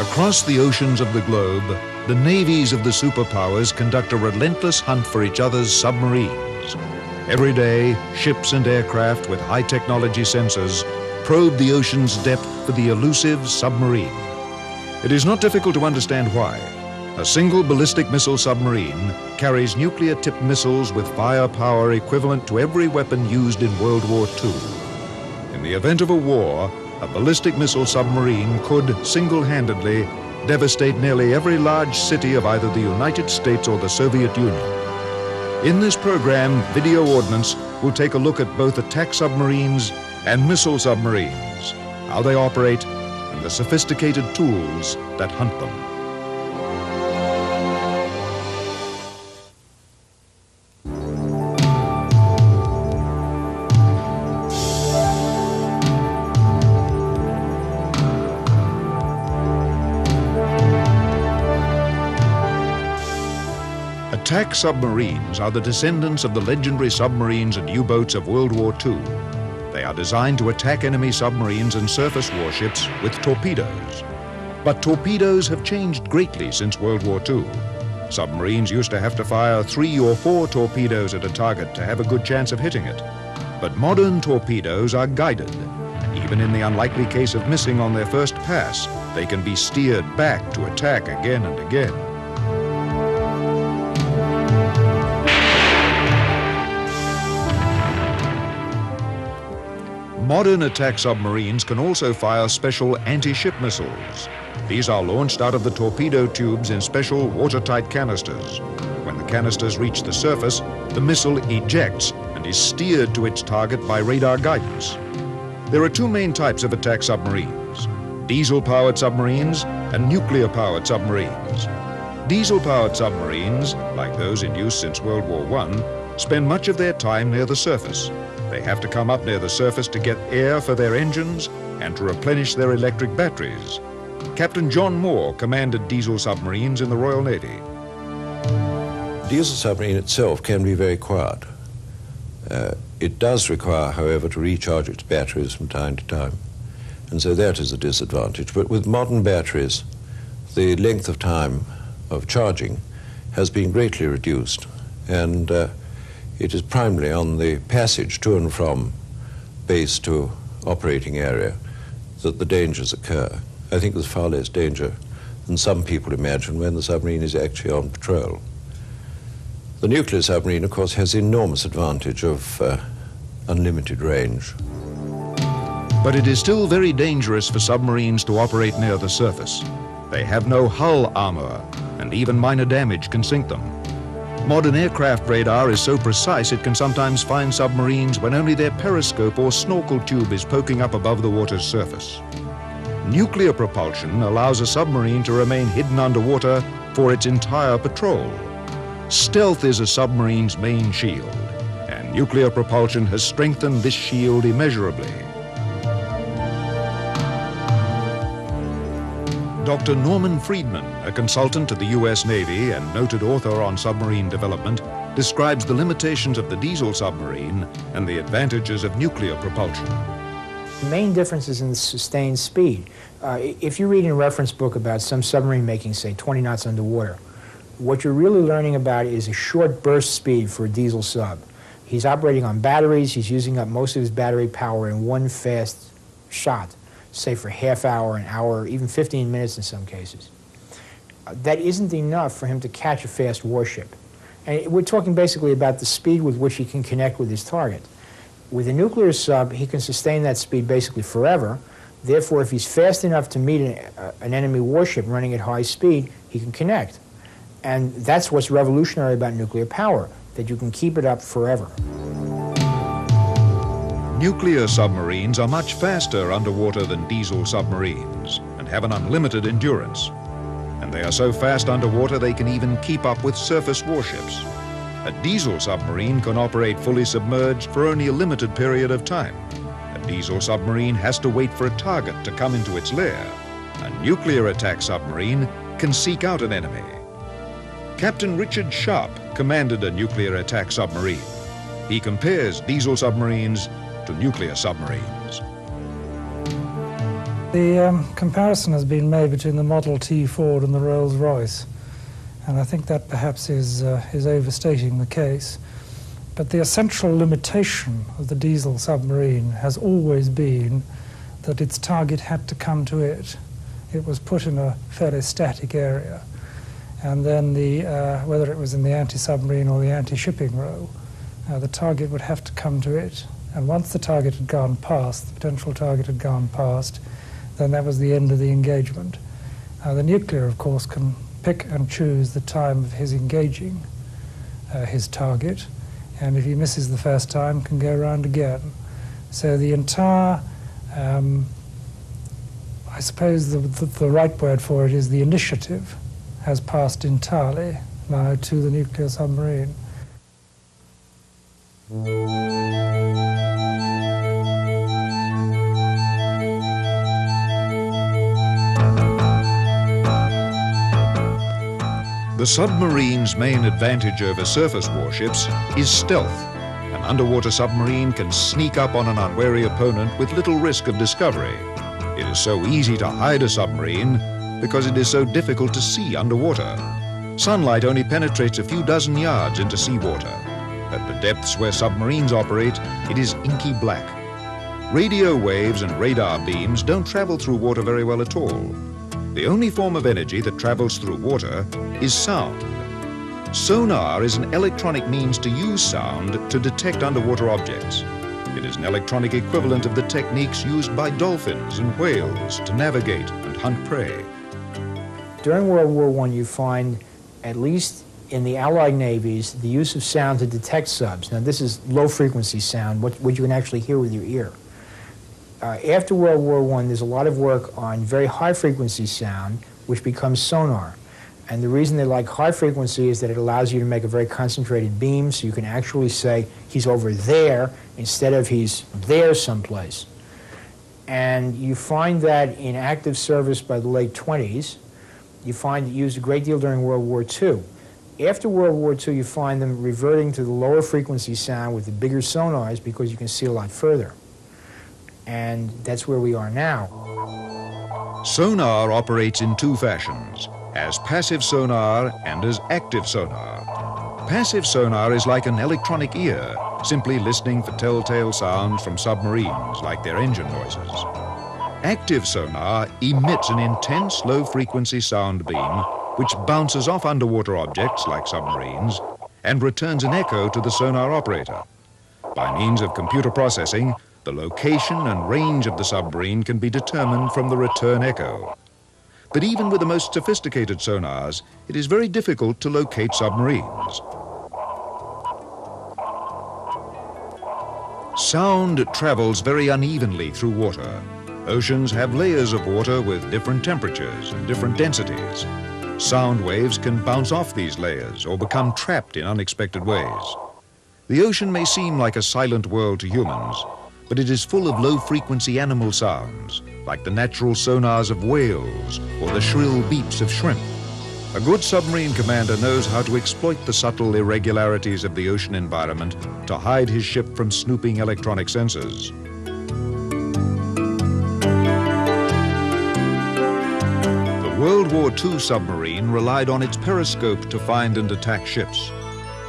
Across the oceans of the globe, the navies of the superpowers conduct a relentless hunt for each other's submarines. Every day, ships and aircraft with high-technology sensors probe the ocean's depth for the elusive submarine. It is not difficult to understand why. A single ballistic missile submarine carries nuclear-tipped missiles with firepower equivalent to every weapon used in World War II. In the event of a war, a ballistic missile submarine could single-handedly devastate nearly every large city of either the United States or the Soviet Union. In this program, Video Ordnance will take a look at both attack submarines and missile submarines, how they operate, and the sophisticated tools that hunt them. Attack submarines are the descendants of the legendary submarines and U-boats of World War II. They are designed to attack enemy submarines and surface warships with torpedoes. But torpedoes have changed greatly since World War II. Submarines used to have to fire 3 or 4 torpedoes at a target to have a good chance of hitting it. But modern torpedoes are guided. Even in the unlikely case of missing on their first pass, they can be steered back to attack again and again. Modern attack submarines can also fire special anti-ship missiles. These are launched out of the torpedo tubes in special watertight canisters. When the canisters reach the surface, the missile ejects and is steered to its target by radar guidance. There are 2 main types of attack submarines: diesel-powered submarines and nuclear-powered submarines. Diesel-powered submarines, like those in use since World War I, spend much of their time near the surface. They have to come up near the surface to get air for their engines and to replenish their electric batteries. Captain John Moore commanded diesel submarines in the Royal Navy. Diesel submarine itself can be very quiet. It does require, however, to recharge its batteries from time to time, and so that is a disadvantage. But with modern batteries, the length of time of charging has been greatly reduced, and it is primarily on the passage to and from base to operating area that the dangers occur. I think there's far less danger than some people imagine when the submarine is actually on patrol. The nuclear submarine, of course, has the enormous advantage of unlimited range. But it is still very dangerous for submarines to operate near the surface. They have no hull armor, and even minor damage can sink them. Modern aircraft radar is so precise it can sometimes find submarines when only their periscope or snorkel tube is poking up above the water's surface. Nuclear propulsion allows a submarine to remain hidden underwater for its entire patrol. Stealth is a submarine's main shield, and nuclear propulsion has strengthened this shield immeasurably. Dr. Norman Friedman, a consultant to the U.S. Navy and noted author on submarine development, describes the limitations of the diesel submarine and the advantages of nuclear propulsion. The main difference is in the sustained speed. If you read in a reference book about some submarine making, say, 20 knots underwater, what you're really learning about is a short burst speed for a diesel sub. He's operating on batteries. He's using up most of his battery power in one fast shot, say for half hour, an hour, even 15 minutes in some cases. That isn't enough for him to catch a fast warship. And we're talking basically about the speed with which he can connect with his target. With a nuclear sub, he can sustain that speed basically forever. Therefore, if he's fast enough to meet an enemy warship running at high speed, he can connect. And that's what's revolutionary about nuclear power, that you can keep it up forever. Nuclear submarines are much faster underwater than diesel submarines and have an unlimited endurance. And they are so fast underwater they can even keep up with surface warships. A diesel submarine can operate fully submerged for only a limited period of time. A diesel submarine has to wait for a target to come into its lair. A nuclear attack submarine can seek out an enemy. Captain Richard Sharp commanded a nuclear attack submarine. He compares diesel submarines to nuclear submarines. The comparison has been made between the Model T Ford and the Rolls-Royce, and I think that perhaps is overstating the case. But the essential limitation of the diesel submarine has always been that its target had to come to it. It was put in a fairly static area, and then whether it was in the anti-submarine or the anti-shipping row, the target would have to come to it. And once the target had gone past, the potential target had gone past, then that was the end of the engagement. The nuclear, of course, can pick and choose the time of his engaging his target, and if he misses the first time, can go around again. So the entire, I suppose the right word for it is the initiative, has passed entirely now to the nuclear submarine. The submarine's main advantage over surface warships is stealth. An underwater submarine can sneak up on an unwary opponent with little risk of discovery. It is so easy to hide a submarine because it is so difficult to see underwater. Sunlight only penetrates a few dozen yards into seawater. At the depths where submarines operate, it is inky black. Radio waves and radar beams don't travel through water very well at all. The only form of energy that travels through water is sound. Sonar is an electronic means to use sound to detect underwater objects. It is an electronic equivalent of the techniques used by dolphins and whales to navigate and hunt prey. During World War I, you find, at least in the Allied navies, the use of sound to detect subs. Now, this is low-frequency sound, what you can actually hear with your ear. After World War I, there's a lot of work on very high-frequency sound, which becomes sonar. And the reason they like high frequency is that it allows you to make a very concentrated beam, so you can actually say he's over there instead of he's there someplace. And you find that in active service by the late 20s. You find it used a great deal during World War II. After World War II, you find them reverting to the lower frequency sound with the bigger sonars because you can see a lot further. And that's where we are now. Sonar operates in two fashions, as passive sonar and as active sonar. Passive sonar is like an electronic ear, simply listening for telltale sounds from submarines, like their engine noises. Active sonar emits an intense low-frequency sound beam which bounces off underwater objects, like submarines, and returns an echo to the sonar operator. By means of computer processing, the location and range of the submarine can be determined from the return echo. But even with the most sophisticated sonars, it is very difficult to locate submarines. Sound travels very unevenly through water. Oceans have layers of water with different temperatures and different densities. Sound waves can bounce off these layers or become trapped in unexpected ways. The ocean may seem like a silent world to humans, but it is full of low-frequency animal sounds, like the natural sonars of whales or the shrill beeps of shrimp. A good submarine commander knows how to exploit the subtle irregularities of the ocean environment to hide his ship from snooping electronic sensors. The World War II submarine relied on its periscope to find and attack ships.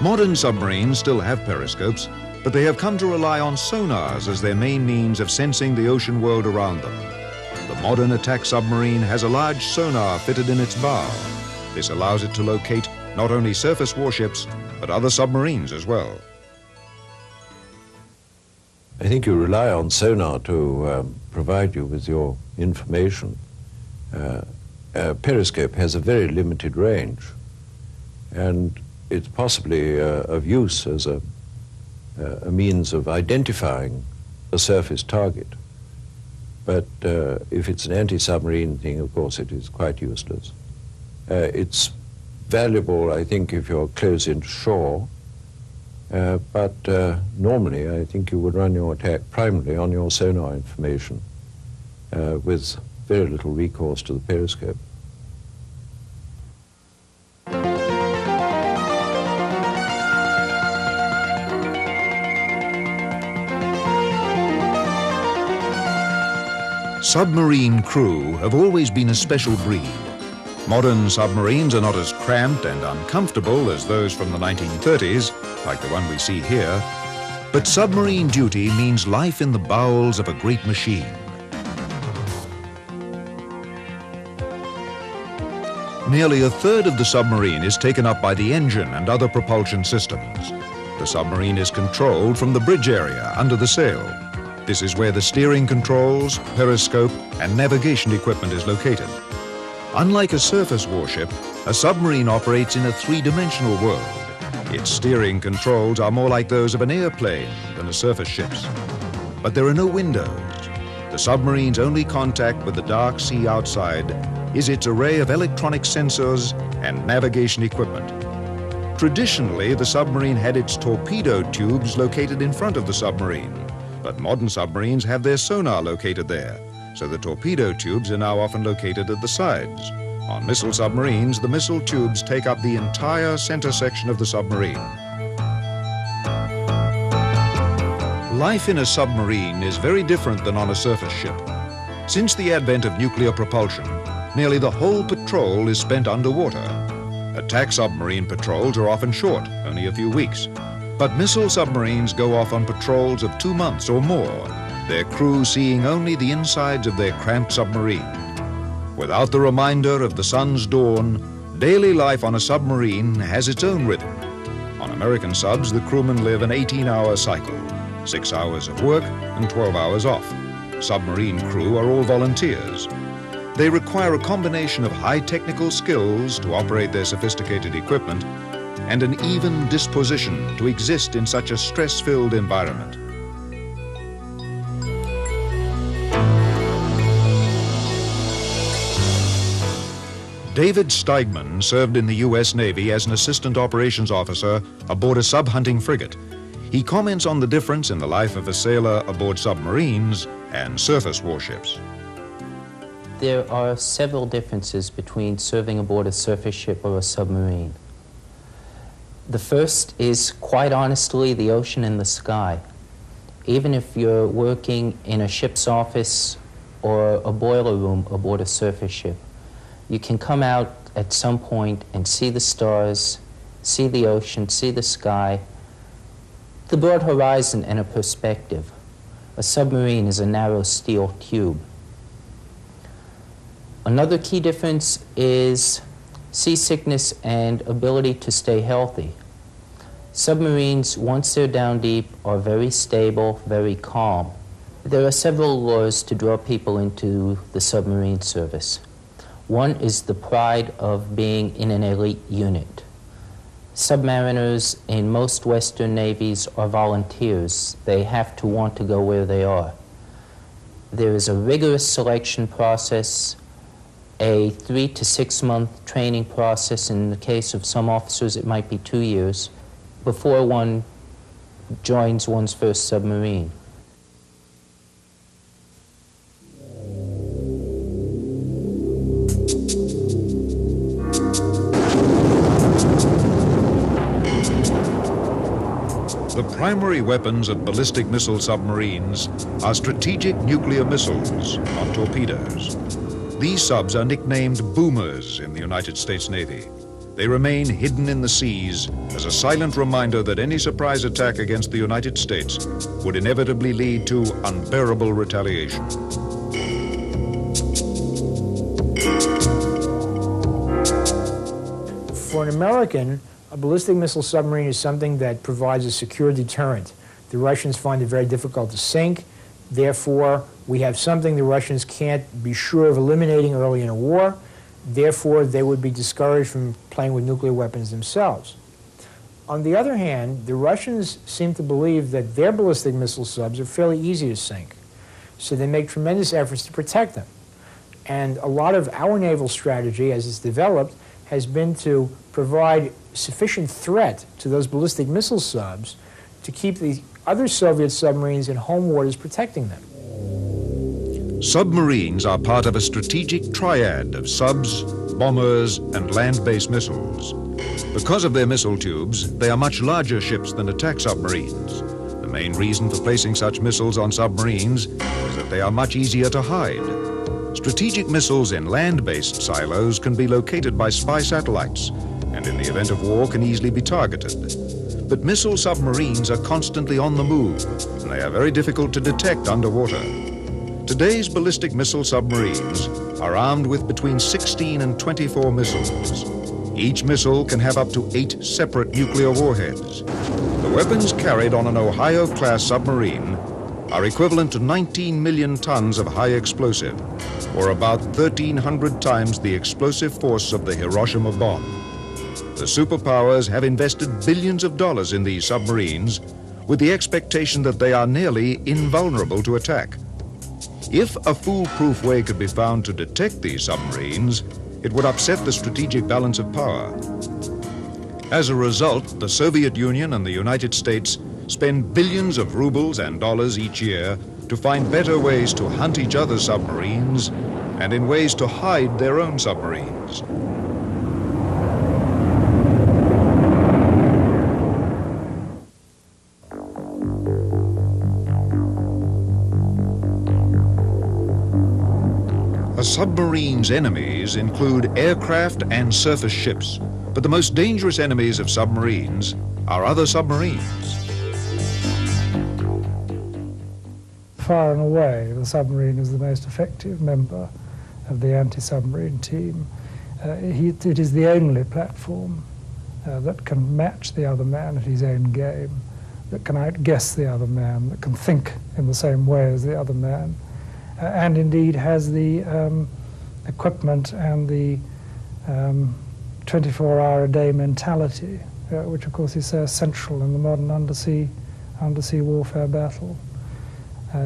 Modern submarines still have periscopes, but they have come to rely on sonars as their main means of sensing the ocean world around them. The modern attack submarine has a large sonar fitted in its bow. This allows it to locate not only surface warships, but other submarines as well. I think you rely on sonar to provide you with your information. A periscope has a very limited range, and it's possibly of use as a means of identifying a surface target. But if it's an anti-submarine thing, of course, it is quite useless. It's valuable, I think, if you're close in shore, but normally I think you would run your attack primarily on your sonar information with very little recourse to the periscope. Submarine crew have always been a special breed. Modern submarines are not as cramped and uncomfortable as those from the 1930s, like the one we see here, but submarine duty means life in the bowels of a great machine. Nearly a third of the submarine is taken up by the engine and other propulsion systems. The submarine is controlled from the bridge area under the sail. This is where the steering controls, periscope, and navigation equipment is located. Unlike a surface warship, a submarine operates in a three-dimensional world. Its steering controls are more like those of an airplane than a surface ship's. But there are no windows. The submarine's only contact with the dark sea outside is its array of electronic sensors and navigation equipment. Traditionally, the submarine had its torpedo tubes located in front of the submarine, but modern submarines have their sonar located there, so the torpedo tubes are now often located at the sides. On missile submarines, the missile tubes take up the entire center section of the submarine. Life in a submarine is very different than on a surface ship. Since the advent of nuclear propulsion, nearly the whole patrol is spent underwater. Attack submarine patrols are often short, only a few weeks. But missile submarines go off on patrols of 2 months or more, their crew seeing only the insides of their cramped submarine. Without the reminder of the sun's dawn, daily life on a submarine has its own rhythm. On American subs, the crewmen live an 18-hour cycle, 6 hours of work and 12 hours off. Submarine crew are all volunteers. They require a combination of high technical skills to operate their sophisticated equipment and an even disposition to exist in such a stress-filled environment. David Steigman served in the U.S. Navy as an assistant operations officer aboard a sub-hunting frigate. He comments on the difference in the life of a sailor aboard submarines and surface warships. There are several differences between serving aboard a surface ship or a submarine. The first is, quite honestly, the ocean and the sky. Even if you're working in a ship's office or a boiler room aboard a surface ship, you can come out at some point and see the stars, see the ocean, see the sky, the broad horizon and a perspective. A submarine is a narrow steel tube. Another key difference is seasickness and ability to stay healthy. Submarines, once they're down deep, are very stable, very calm. There are several laws to draw people into the submarine service. One is the pride of being in an elite unit. Submariners in most Western navies are volunteers. They have to want to go where they are. There is a rigorous selection process, a 3 to 6 month training process. In the case of some officers, it might be 2 years before one joins one's first submarine. The primary weapons of ballistic missile submarines are strategic nuclear missiles, not torpedoes. These subs are nicknamed boomers in the United States Navy. They remain hidden in the seas as a silent reminder that any surprise attack against the United States would inevitably lead to unbearable retaliation. For an American, a ballistic missile submarine is something that provides a secure deterrent. The Russians find it very difficult to sink. Therefore, we have something the Russians can't be sure of eliminating early in a war. Therefore, they would be discouraged from playing with nuclear weapons themselves. On the other hand, the Russians seem to believe that their ballistic missile subs are fairly easy to sink. So they make tremendous efforts to protect them. And a lot of our naval strategy, as it's developed, has been to provide sufficient threat to those ballistic missile subs to keep the other Soviet submarines in home waters protecting them. Submarines are part of a strategic triad of subs, bombers, and land-based missiles. Because of their missile tubes, they are much larger ships than attack submarines. The main reason for placing such missiles on submarines is that they are much easier to hide. Strategic missiles in land-based silos can be located by spy satellites, and in the event of war can easily be targeted. But missile submarines are constantly on the move, and they are very difficult to detect underwater. Today's ballistic missile submarines are armed with between 16 and 24 missiles. Each missile can have up to 8 separate nuclear warheads. The weapons carried on an Ohio-class submarine are equivalent to 19 million tons of high explosive, or about 1,300 times the explosive force of the Hiroshima bomb. The superpowers have invested billions of dollars in these submarines with the expectation that they are nearly invulnerable to attack. If a foolproof way could be found to detect these submarines, it would upset the strategic balance of power. As a result, the Soviet Union and the United States spend billions of rubles and dollars each year to find better ways to hunt each other's submarines and in ways to hide their own submarines. A submarine's enemies include aircraft and surface ships, but the most dangerous enemies of submarines are other submarines. Far and away, the submarine is the most effective member of the anti-submarine team. It is the only platform that can match the other man at his own game, that can outguess the other man, that can think in the same way as the other man, and indeed has the equipment and the 24-hour-a-day mentality, which of course is so essential in the modern undersea warfare battle.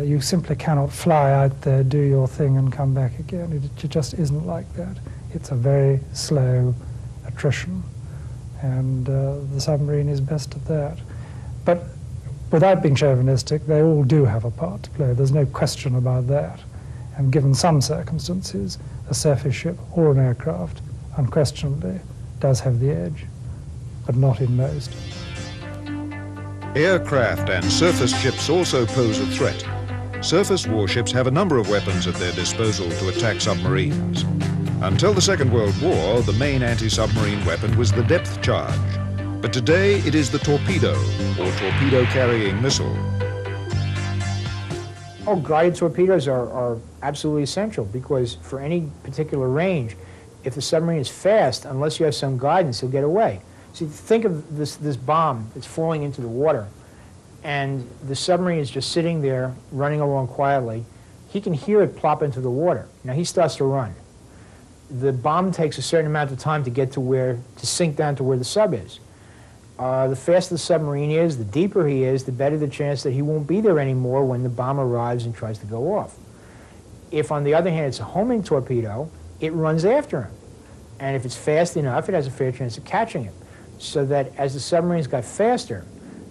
You simply cannot fly out there, do your thing, and come back again. It just isn't like that. It's a very slow attrition, and the submarine is best at that. But without being chauvinistic, they all do have a part to play. There's no question about that. And given some circumstances, a surface ship or an aircraft unquestionably does have the edge, but not in most. Aircraft and surface ships also pose a threat. Surface warships have a number of weapons at their disposal to attack submarines. Until the Second World War, the main anti-submarine weapon was the depth charge. But today it is the torpedo, or torpedo-carrying missile. Oh, guided torpedoes are absolutely essential, because for any particular range, if the submarine is fast, unless you have some guidance, you'll get away. So think of this bomb that's falling into the water, and the submarine is just sitting there, running along quietly. He can hear it plop into the water. Now he starts to run. The bomb takes a certain amount of time to get to sink down to where the sub is. The faster the submarine is, the deeper he is, the better the chance that he won't be there anymore when the bomb arrives and tries to go off. If, on the other hand, it's a homing torpedo, it runs after him. And if it's fast enough, it has a fair chance of catching him. So that as the submarines got faster,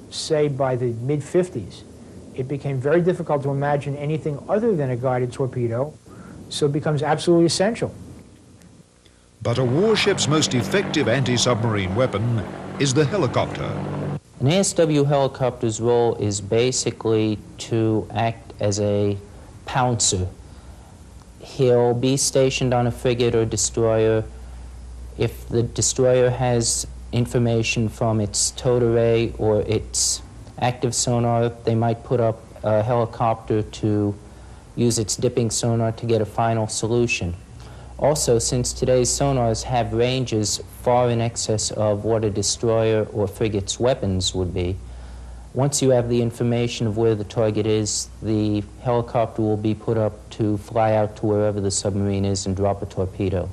say by the mid-50s, it became very difficult to imagine anything other than a guided torpedo, so it becomes absolutely essential. But a warship's most effective anti-submarine weapon is the helicopter. An ASW helicopter's role is basically to act as a pouncer. He'll be stationed on a frigate or destroyer. If the destroyer has information from its towed array or its active sonar, they might put up a helicopter to use its dipping sonar to get a final solution. Also, since today's sonars have ranges far in excess of what a destroyer or frigate's weapons would be, once you have the information of where the target is, the helicopter will be put up to fly out to wherever the submarine is and drop a torpedo.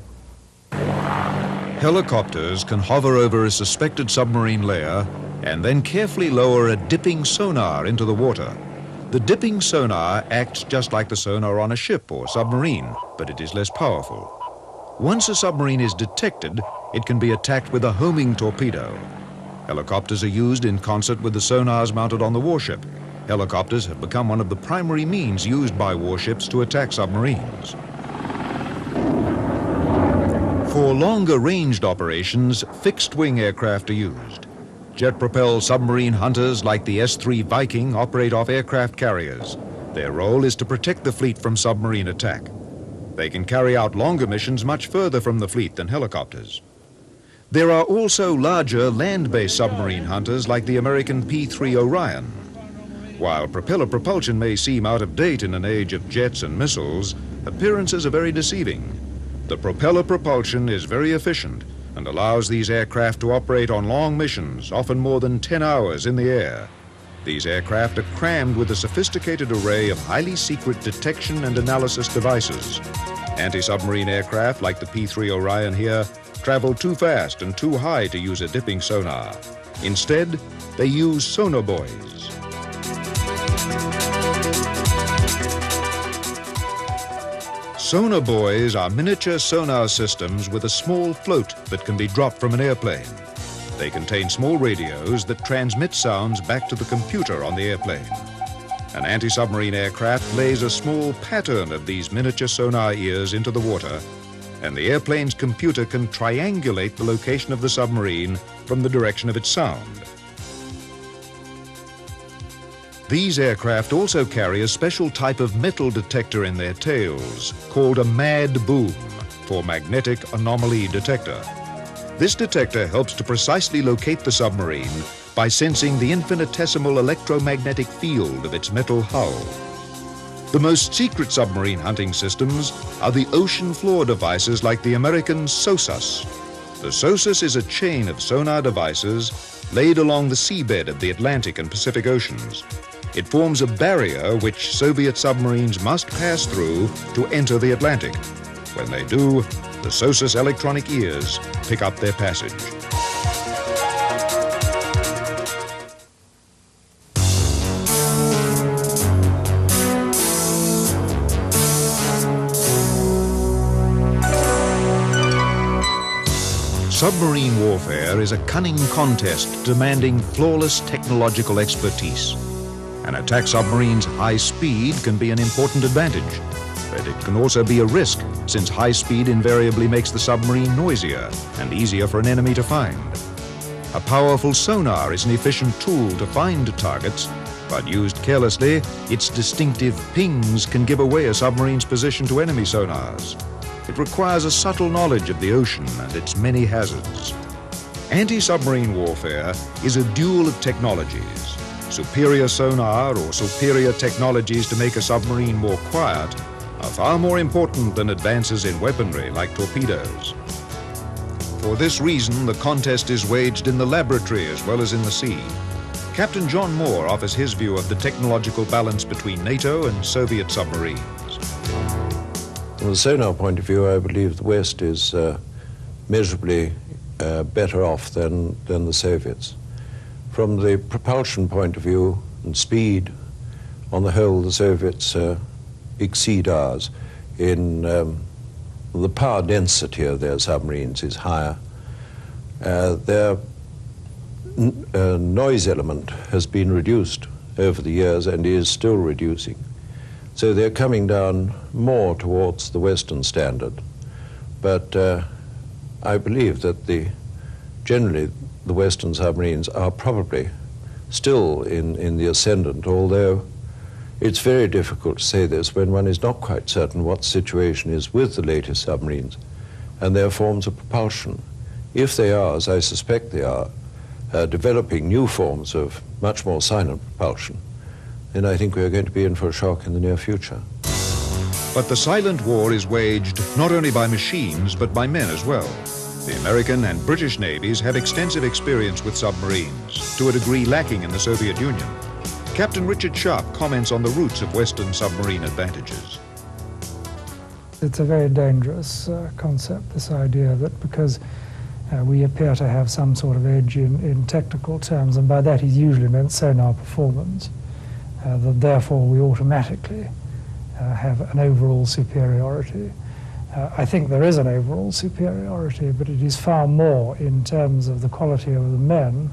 Helicopters can hover over a suspected submarine layer and then carefully lower a dipping sonar into the water. The dipping sonar acts just like the sonar on a ship or submarine, but it is less powerful. Once a submarine is detected, it can be attacked with a homing torpedo. Helicopters are used in concert with the sonars mounted on the warship. Helicopters have become one of the primary means used by warships to attack submarines. For longer ranged operations, fixed-wing aircraft are used. Jet-propelled submarine hunters like the S-3 Viking operate off aircraft carriers. Their role is to protect the fleet from submarine attack. They can carry out longer missions much further from the fleet than helicopters. There are also larger land-based submarine hunters like the American P-3 Orion. While propeller propulsion may seem out of date in an age of jets and missiles, appearances are very deceiving. The propeller propulsion is very efficient and allows these aircraft to operate on long missions, often more than 10 hours in the air. These aircraft are crammed with a sophisticated array of highly secret detection and analysis devices. Anti-submarine aircraft like the P-3 Orion here travel too fast and too high to use a dipping sonar. Instead, they use sonar buoys. Sonar buoys are miniature sonar systems with a small float that can be dropped from an airplane. They contain small radios that transmit sounds back to the computer on the airplane. An anti-submarine aircraft lays a small pattern of these miniature sonar ears into the water, and the airplane's computer can triangulate the location of the submarine from the direction of its sound. These aircraft also carry a special type of metal detector in their tails, called a MAD boom, for magnetic anomaly detector. This detector helps to precisely locate the submarine by sensing the infinitesimal electromagnetic field of its metal hull. The most secret submarine hunting systems are the ocean floor devices like the American SOSUS. The SOSUS is a chain of sonar devices laid along the seabed of the Atlantic and Pacific Oceans. It forms a barrier which Soviet submarines must pass through to enter the Atlantic. When they do, the SOSUS electronic ears pick up their passage. Submarine warfare is a cunning contest demanding flawless technological expertise. An attack submarine's high speed can be an important advantage, but it can also be a risk, since high speed invariably makes the submarine noisier and easier for an enemy to find. A powerful sonar is an efficient tool to find targets, but used carelessly, its distinctive pings can give away a submarine's position to enemy sonars. It requires a subtle knowledge of the ocean and its many hazards. Anti-submarine warfare is a duel of technologies. Superior sonar or superior technologies to make a submarine more quiet are far more important than advances in weaponry like torpedoes. For this reason, the contest is waged in the laboratory as well as in the sea. Captain John Moore offers his view of the technological balance between NATO and Soviet submarines. From the sonar point of view, I believe the West is measurably better off than the Soviets. From the propulsion point of view and speed, on the whole, the Soviets exceed ours. In the power density of their submarines is higher. Their noise element has been reduced over the years and is still reducing. So they're coming down more towards the Western standard. But I believe that generally the Western submarines are probably still in the ascendant, although it's very difficult to say this when one is not quite certain what the situation is with the latest submarines and their forms of propulsion. If they are, as I suspect they are, developing new forms of much more silent propulsion, then I think we are going to be in for a shock in the near future. But the silent war is waged not only by machines, but by men as well. The American and British navies have extensive experience with submarines, to a degree lacking in the Soviet Union. Captain Richard Sharp comments on the roots of Western submarine advantages. It's a very dangerous concept, this idea that because we appear to have some sort of edge in technical terms, and by that he's usually meant sonar performance, that therefore we automatically have an overall superiority. I think there is an overall superiority, but it is far more in terms of the quality of the men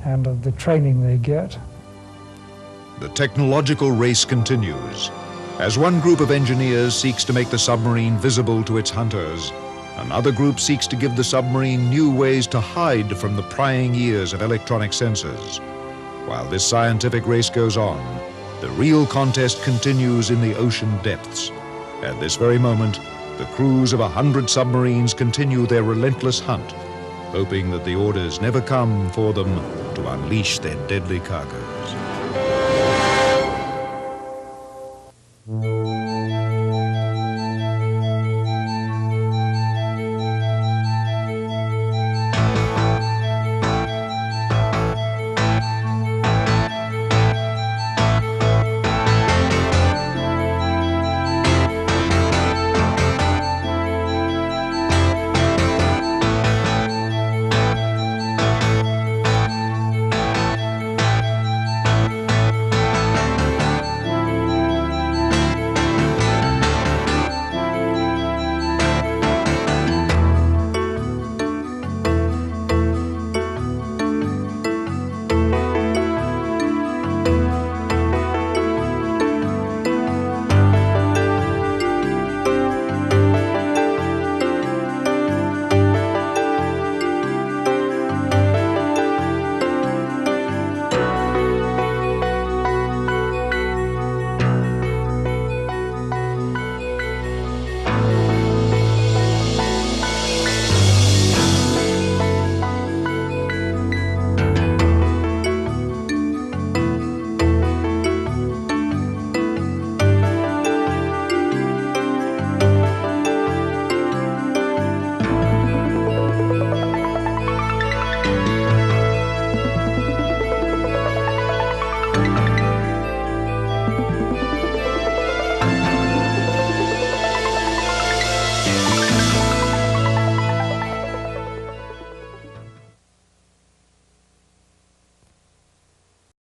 and of the training they get. The technological race continues. As one group of engineers seeks to make the submarine visible to its hunters, Another group seeks to give the submarine new ways to hide from the prying ears of electronic sensors. While this scientific race goes on, the real contest continues in the ocean depths. At this very moment, the crews of 100 submarines continue their relentless hunt, hoping that the orders never come for them to unleash their deadly cargoes.